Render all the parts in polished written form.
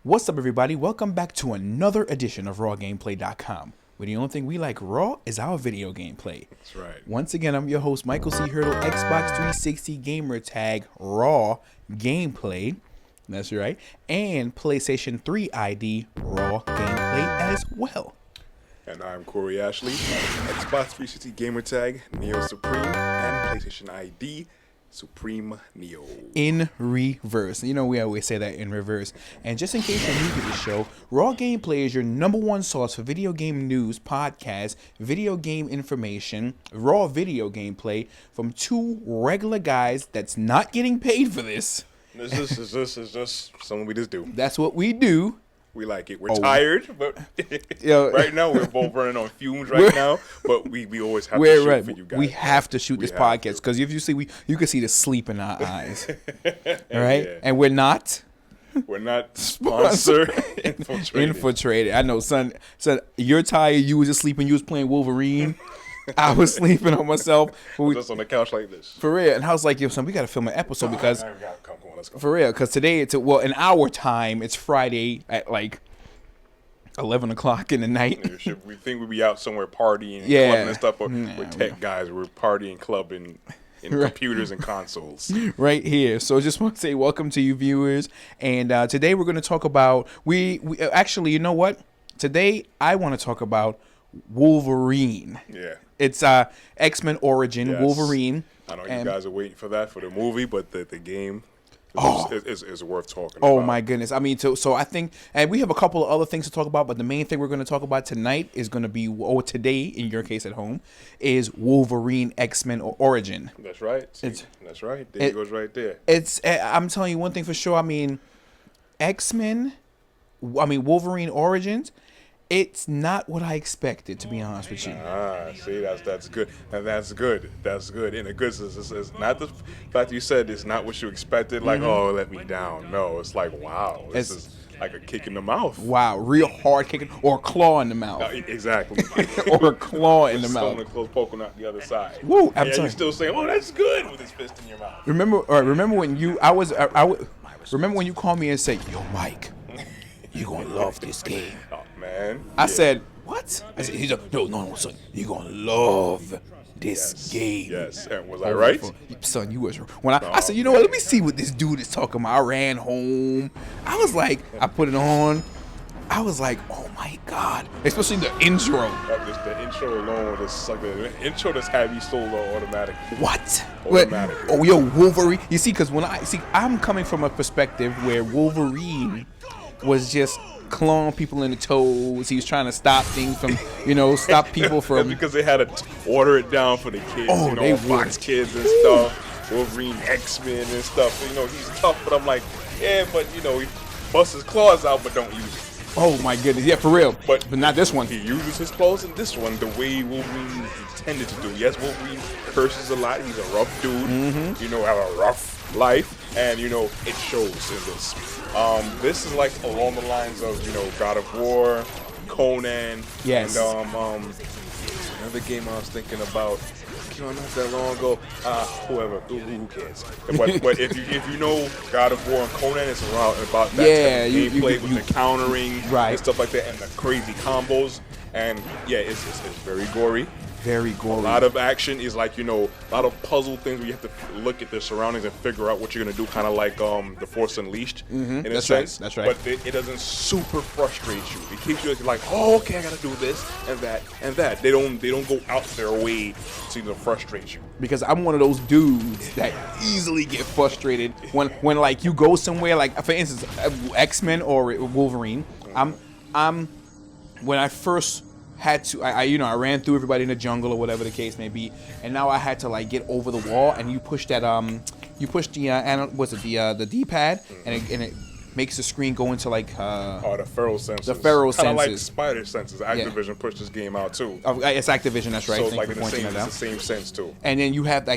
What's up, everybody? Welcome back to another edition of RawGameplay.com, where the only thing we like raw is our video gameplay. That's right. Once again, I'm your host, Michael C. Hurdle, Xbox 360 gamer tag Raw Gameplay. That's right. And PlayStation 3 ID Raw Gameplay as well. And I'm Corey Ashley, Xbox 360 gamer tag Neo Supreme, and PlayStation ID Supreme Neo. In reverse. You know, we always say that in reverse. And just in case you're new to the show, Raw Gameplay is your #1 source for video game news, podcasts, video game information, raw video gameplay from two regular guys that's not getting paid for this. This is just something we just do. That's what we do. We like it. We're tired, but Yo. right now we're both running on fumes right now. But we always have to shoot for you guys. We have to shoot this podcast because if you see, you can see the sleep in our eyes. All right, yeah. And we're not. We're not sponsor infiltrated. I know, son. You're tired. You was just sleeping. You was playing Wolverine. I was sleeping on myself. Just on the couch like this. For real. And I was like, yo, son, we got to film an episode because Come on, let's go. for real. Because today in our time, it's Friday at like 11 o'clock in the night. We think we'd be out somewhere partying, Yeah. clubbing and stuff, but we're tech guys. We're partying, clubbing in computers and consoles. Right here. So I just want to say welcome to you viewers. And today we're going to talk about, we actually, you know what? Today I want to talk about Wolverine. Yeah. It's X-Men Origin, Yes. Wolverine. I know you guys are waiting for that for the movie, but the game is worth talking about. Oh my goodness. I mean, so I think, and we have a couple of other things to talk about, but the main thing we're going to talk about tonight is going to be, or today, in your case at home, is Wolverine X-Men Origin. That's right. That's right. There it goes right there. I'm telling you one thing for sure. I mean, Wolverine Origins, it's not what I expected, to be honest with you. See, that's good. And that's good. That's good. And the good is not the fact you said it's not what you expected, like, oh, let me down. No, it's like, wow, this is like a kick in the mouth. Wow, real hard kicking, or a claw in the mouth. Exactly. Or a claw in the mouth. Stone and close poking out the other side. Woo, and you're still saying, oh, that's good, with his fist in your mouth. Remember when you, remember when you called me and said, yo, Mike, you gonna love this game. Oh, man. I said, what? I said, no, son, you're gonna love this game. Yes, and was I right? Son, you was when I said, you know what, let me see what this dude is talking about. I ran home. I was like, I put it on. I was like, oh my God. Especially the intro. The intro alone is like the intro just have you so low automatically. What? Automatically. Oh, yo, Wolverine. You see, because I'm coming from a perspective where Wolverine was just clawing people in the toes. He was trying to stop things from, stop people from. Because they had to order it down for the kids. Oh, they Fox Kids and stuff. Wolverine, X-Men and stuff. He's tough, but I'm like, yeah, but he busts his claws out, but don't use it. Oh my goodness, yeah, for real. But not this one. He uses his claws in this one the way Wolverine is intended to do. Yes, Wolverine curses a lot. He's a rough dude. Have a rough life, and it shows in this. This is like along the lines of God of War, Conan. Yes. And another game I was thinking about. Not that long ago. Who cares? But if you know God of War and Conan, it's around about that type of gameplay with the countering and stuff like that, and the crazy combos. And yeah, it's very gory. Very gory. A lot of action is like, a lot of puzzle things where you have to look at the surroundings and figure out what you're going to do, kind of like The Force Unleashed in a sense. That's right. But it doesn't super frustrate you. It keeps you like, oh, okay, I got to do this and that and that. They don't go out their way to frustrate you. Because I'm one of those dudes that easily get frustrated when like you go somewhere, like for instance, X-Men or Wolverine. When I first had to, I ran through everybody in the jungle or whatever the case may be, and now I had to like get over the wall, and you push that the D-pad, and it makes the screen go into like the ferrule sensors. The ferrule sensors. Kind of like sensors. Spider sensors. Activision pushed this game out too. It's Activision, that's right. So Thank like you for pointing that out. It's the same sense too. And then you have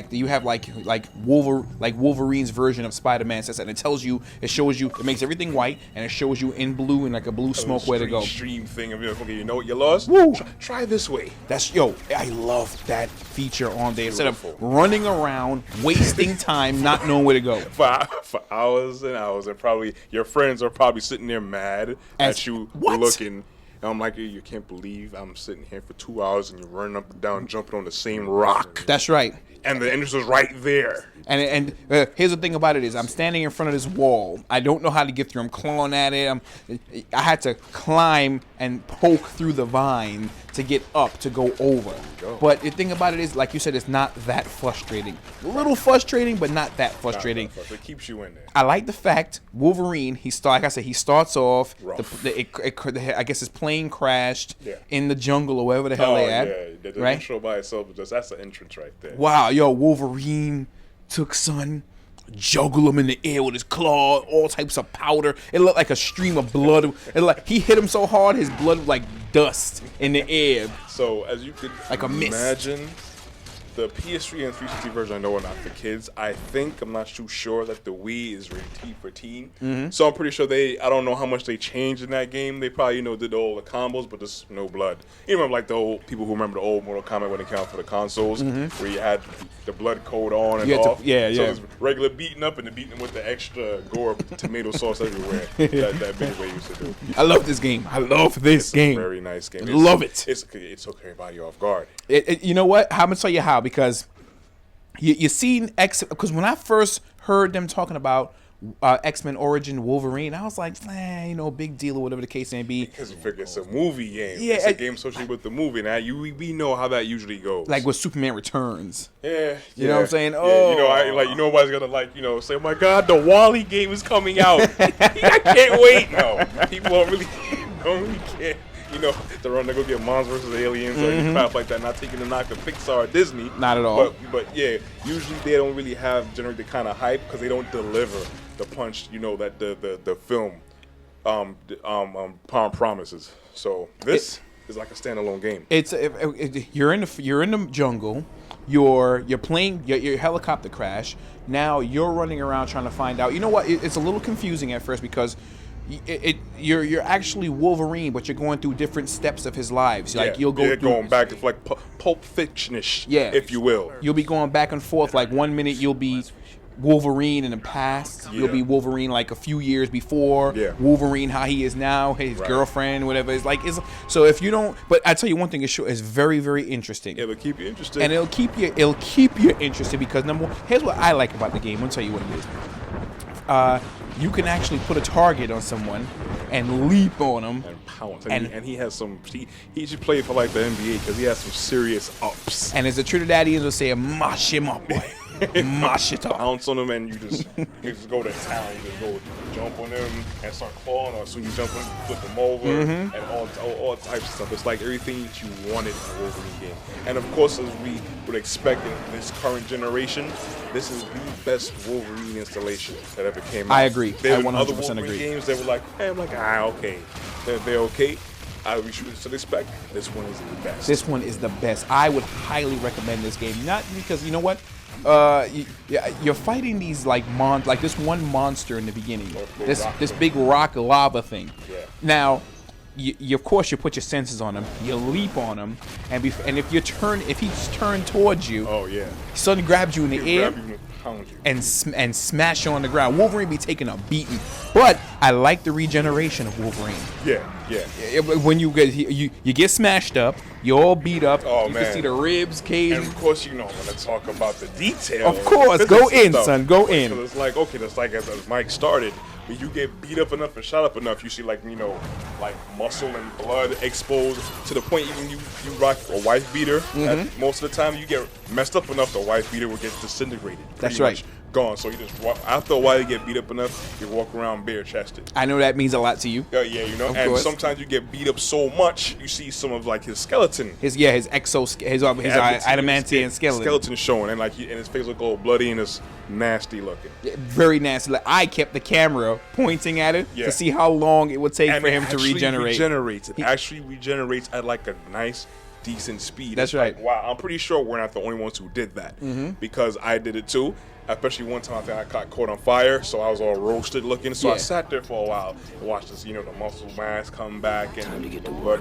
Wolverine's version of Spider-Man says, and it shows you, it makes everything white, and it shows you in blue and like a blue smoke where to go. Stream thing of okay, you know what you lost? Woo. Try this way. I love that feature on there. Instead of running around, wasting time, not knowing where to go. For hours and hours, and probably your friends are probably sitting there mad at you what? looking. And I'm like, you can't believe I'm sitting here for 2 hours and you're running up and down, jumping on the same rock. That's right. And the entrance was right there. And here's the thing about it is I'm standing in front of this wall. I don't know how to get through. I'm clawing at it. I had to climb and poke through the vine to get up to go over. But the thing about it is, like you said, it's not that frustrating. A little frustrating, but not that frustrating. It keeps you in there. I like the fact Wolverine. Like I said, he starts off. I guess his plane crashed in the jungle or wherever the hell they at. Yeah, the right? intro by itself that's the entrance right there. Wow, yo, Wolverine took son, juggled him in the air with his claw, all types of powder. It looked like a stream of blood. He hit him so hard, his blood was like dust in the air. So as you could like a imagine, the PS3 and 360 version I know are not for kids. I'm not too sure that the Wii is rated T for teen. So I'm pretty sure I don't know how much they changed in that game. They probably, did all the combos, but there's no blood. You remember like the old people who remember the old Mortal Kombat when it came out for the consoles, where you had the blood code on and off. So it's regular beating up and the beating with the extra gore tomato sauce everywhere. that big way used to do. I love this game. It's a very nice game. Love it. It took everybody off guard. You know what? I'm gonna tell you how, because you seen because when I first heard them talking about X-Men Origin Wolverine, I was like, big deal or whatever the case may be. Because you figure it's a movie game. Yeah, it's a game associated with the movie. Now we know how that usually goes. Like with Superman Returns. Yeah, you know what I'm saying? Nobody's gonna say, oh my God, the Wall-E game is coming out. I can't wait. No, people don't really care. They're go get Monsters vs. Aliens or crap like that. Not taking the knock of Pixar or Disney. Not at all. But yeah, usually they don't really generate the kind of hype because they don't deliver the punch. That the film promises. So this is like a standalone game. You're in the jungle. Your plane, your helicopter crash. Now you're running around trying to find out. You know what? It's a little confusing at first because you're actually Wolverine, but you're going through different steps of his lives. Like you'll go through going back to like Pulp Fiction-ish, if you will. You'll be going back and forth. Like 1 minute you'll be Wolverine in the past. You'll be Wolverine like a few years before. Wolverine how he is now, his girlfriend, whatever. So if you don't, but I tell you one thing, it's very, very interesting. It'll keep you interested, and it'll keep you interested because number one, here's what I like about the game. I'll tell you what it is. You can actually put a target on someone and leap on them and pounce. And he has some. He should play for like the NBA because he has some serious ups. And as the Trinidadians will say, mash him up, boy. Mash it up. Pounce on them and you just go to town. You just go jump on them and start clawing. Or soon you jump on them, flip them over, and all types of stuff. It's like everything that you wanted in a Wolverine game. And of course, as we would expect in this current generation, this is the best Wolverine installation that ever came out. I agree. There I 100% were other Wolverine agree. games that were like, I'm like, okay. They're okay. We should expect this one is the best. This one is the best. I would highly recommend this game. Not because, you know what? You're fighting these like this one monster in the beginning. This big rock lava thing. Yeah. Now, you of course you put your senses on him. You leap on him, and if he's turned towards you, suddenly grabs you in the air. And smash you on the ground. Wolverine be taking a beating, but I like the regeneration of Wolverine. Yeah. When you get smashed up, you're all beat up. Oh, you man. can see the ribs, cage. And of course, I'm going to talk about the details. Of course, go in, son. Go in. It's like that's like as Mike started. When you get beat up enough and shot up enough, you see like muscle and blood exposed to the point even you rock a wife beater. Most of the time you get messed up enough, the wife beater will get disintegrated. That's right. Gone. So you just walk, after a while you get beat up enough, you walk around bare chested. I know that means a lot to you. Of course. Sometimes you get beat up so much, you see some of like his skeleton. His adamantium skeleton showing, and his face look all bloody and it's nasty looking. Very nasty. Like, I kept the camera pointing at it to see how long it would take for him to regenerate. It actually regenerates at like a nice, decent speed. That's right. Like, wow, I'm pretty sure we're not the only ones who did that because I did it too. Especially one time I think I got caught on fire, so I was all roasted looking. So I sat there for a while and watched this, the muscle mass come back and the blood